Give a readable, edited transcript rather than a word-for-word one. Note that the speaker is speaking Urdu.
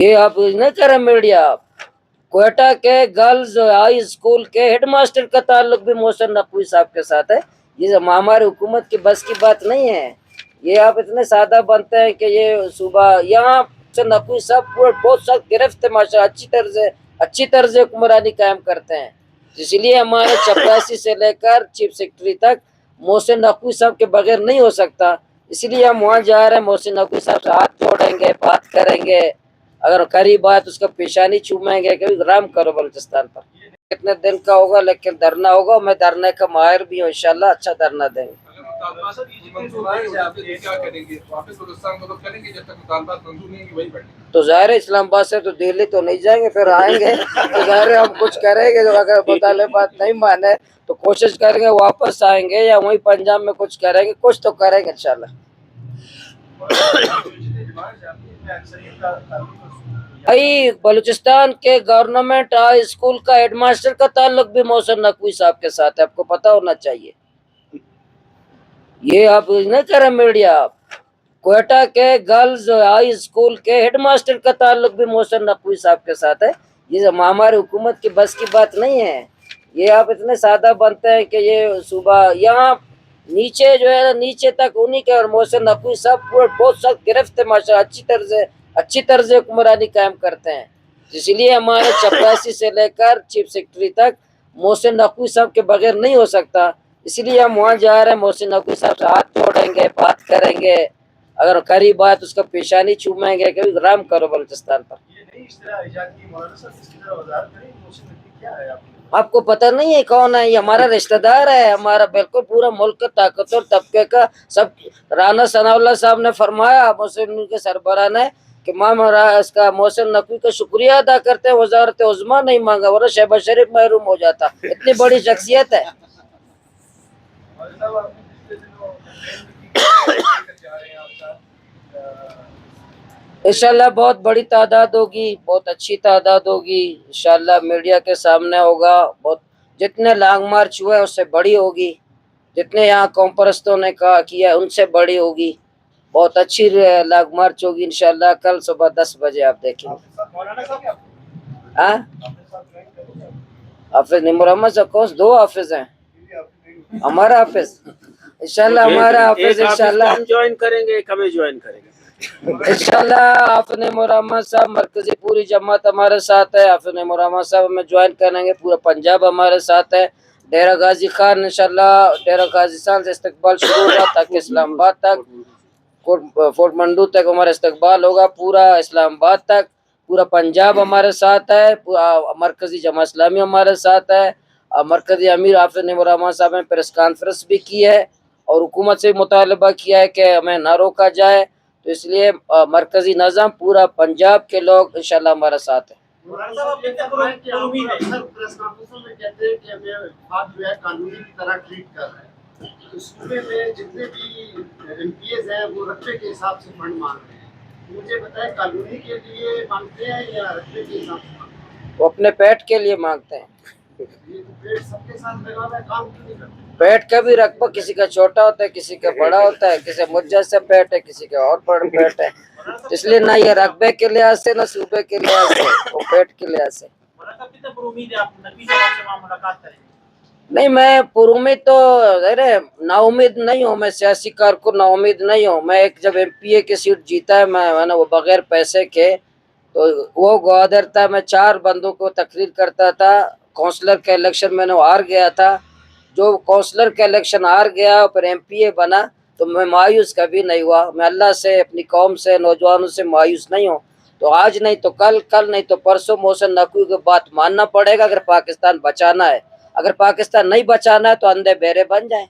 یہ آپ نہ کریں میڈیا. کوئٹہ کے گرلز ہائی اسکول کے ہیڈ ماسٹر کا تعلق بھی محسن نقوی صاحب کے ساتھ ہے. یہ ہماری حکومت کی بس کی بات نہیں ہے. یہ آپ اتنے سادہ بنتے ہیں کہ یہ صوبہ یہاں سے نقوی صاحب بہت سخت گرفت ہے ماشاء اچھی طرز حکمرانی قائم کرتے ہیں. اس لیے ہمارے چپراسی سے لے کر چیف سیکرٹری تک محسن نقوی صاحب کے بغیر نہیں ہو سکتا. اس لیے ہم وہاں جا رہے ہیں. محسن نقوی صاحب سے ہاتھ جوڑیں گے, بات کریں گے, اگر قریب آئے تو اس کا پیشانی چومیں گے کہ رام کرو بلوچستان پر. کتنے دن کا ہوگا لیکن دھرنا ہوگا. میں دھرنے کا ماہر بھی ہوں, انشاءاللہ اچھا دھرنا دیں گے. تو ظاہر اسلام آباد سے تو دہلی تو نہیں جائیں گے, پھر آئیں گے تو ظاہر ہم کچھ کریں گے. اگر مطالبات نہیں مانے تو کوشش کریں گے واپس آئیں گے یا وہیں پنجاب میں کچھ کریں گے. کچھ تو کریں گے انشاءاللہ. بھائی بلوچستان کے گورنمنٹ ہائی اسکول کا ہیڈ ماسٹر کا تعلق بھی محسن نقوی صاحب کے ساتھ ہے. آپ کو پتہ ہونا چاہیے. یہ آپ نہ کریں میڈیا. کوئٹہ کے گرلز ہائی اسکول کے ہیڈ ماسٹر کا تعلق بھی محسن نقوی صاحب کے ساتھ ہے. یہ ہماری حکومت کی بس کی بات نہیں ہے. یہ آپ اتنے سادہ بنتے ہیں کہ یہ صوبہ یہاں نیچے جو ہے نیچے تک انہی کے, اور محسن نقوی صاحب بہت سخت گرفت ہے ماشاء اچھی طرز حکمرانی قائم کرتے ہیں. اس لیے ہمارے چپراسی سے لے کر چیف سیکرٹری تک محسن نقوی صاحب کے بغیر نہیں ہو سکتا. اس لیے ہم وہاں جا رہے ہیں. محسن نقوی صاحب سے ہاتھ جوڑیں گے, بات کریں گے, اگر قریب آئے تو اس کا پیشانی چومیں گے کہ رام کرو بلوچستان پر. آپ کو پتہ نہیں ہے کون ہے؟ یہ ہمارا رشتہ دار ہے. ہمارا بالکل پورا ملک کا طاقتور طبقے کا سب. رانا ثناء اللہ صاحب نے فرمایا مسلم کے سربراہ نے کہ اس کا محسن نقوی کا شکریہ ادا کرتے ہیں. وزارت عظمیٰ نہیں مانگا ورنہ شہباز شریف محروم ہو جاتا. اتنی بڑی شخصیت ہے. انشاءاللہ بہت بڑی تعداد ہوگی, بہت اچھی تعداد ہوگی. انشاءاللہ میڈیا کے سامنے ہوگا. بہت جتنے لانگ مارچ ہوئے اس سے بڑی ہوگی. جتنے یہاں قوم پرستوں نے کیا ان سے بڑی ہوگی. بہت اچھی لانگ مارچ ہوگی انشاءاللہ. کل صبح 10 بجے آپ دیکھیں گے. حافظ نعیم الرحمن صاحب کون؟ 2 حافظ ہیں. ہمارا حافظ انشاءاللہ ہمارا حافظ انشاءاللہ ہم جوائن کریں گے. کبھی جوائن کریں گے انشاءاللہ. حافظ نعیم الرحمن صاحب مرکزی پوری جماعت ہمارے ساتھ ہے. حافظ نعیم الرحمن صاحب ہمیں جوائن کریں گے. پورا پنجاب ہمارے ساتھ ہے. ڈیرہ غازی خان انشاءاللہ ڈیرہ غازی خان سے استقبال شروع ہوگا تاکہ اسلام آباد تک, فورٹ منڈو تک ہمارا استقبال ہوگا. پورا اسلام آباد تک پورا پنجاب ہمارے ساتھ ہے. مرکزی جماعت اسلامی ہمارے ساتھ ہے. مرکزی امیر حافظ نعیم الرحمن صاحب نے پریس کانفرنس بھی کی ہے اور حکومت سے مطالبہ کیا ہے کہ ہمیں نہ روکا جائے. تو اس لیے مرکزی نظام پورا پنجاب کے لوگ انشاءاللہ ہمارے ساتھ ہیں. صوبے میں جتنے بھی ایم پی ایز ہیں وہ رقبے کے حساب سے فنڈ مانگ رہے ہیں. مجھے بتائیں کالونی کے لیے مانگتے ہیں یا رقبے کے حساب سے مانگتے ہیں؟ وہ اپنے پیٹ کے لیے مانگتے ہیں. یہ تو پیٹ سب کے ساتھ لگا ہوا ہے, کام کیوں نہیں کرتے؟ پیٹ کا بھی رقبہ کسی کا چھوٹا ہوتا ہے, کسی کا بڑا ہوتا ہے, کسی مجھ سے پیٹ ہے, کسی کا اور بڑا پیٹ ہے. اس لیے نہ یہ رقبے کے لحاظ سے نہ صوبے کے لحاظ سے, وہ پیٹ کے لحاظ سے. نہیں میں پر امید تو نا امید نہیں ہوں. میں سیاسی کارکن نا امید نہیں ہوں. میں ایک جب ایم پی اے کی سیٹ جیتا ہے میں نے وہ بغیر پیسے کے, تو وہ گوادر تھا. میں 4 بندوں کو تقریر کرتا تھا. کونسلر کا الیکشن میں نے ہار گیا تھا. جو کونسلر کا الیکشن ہار گیا پھر ایم پی اے بنا تو میں مایوس کبھی نہیں ہوا. میں اللہ سے, اپنی قوم سے, نوجوانوں سے مایوس نہیں ہوں. تو آج نہیں تو کل, کل نہیں تو پرسوں محسن نقوی کی بات ماننا پڑے گا اگر پاکستان بچانا ہے. اگر پاکستان نہیں بچانا ہے تو اندھے بہرے بن جائیں.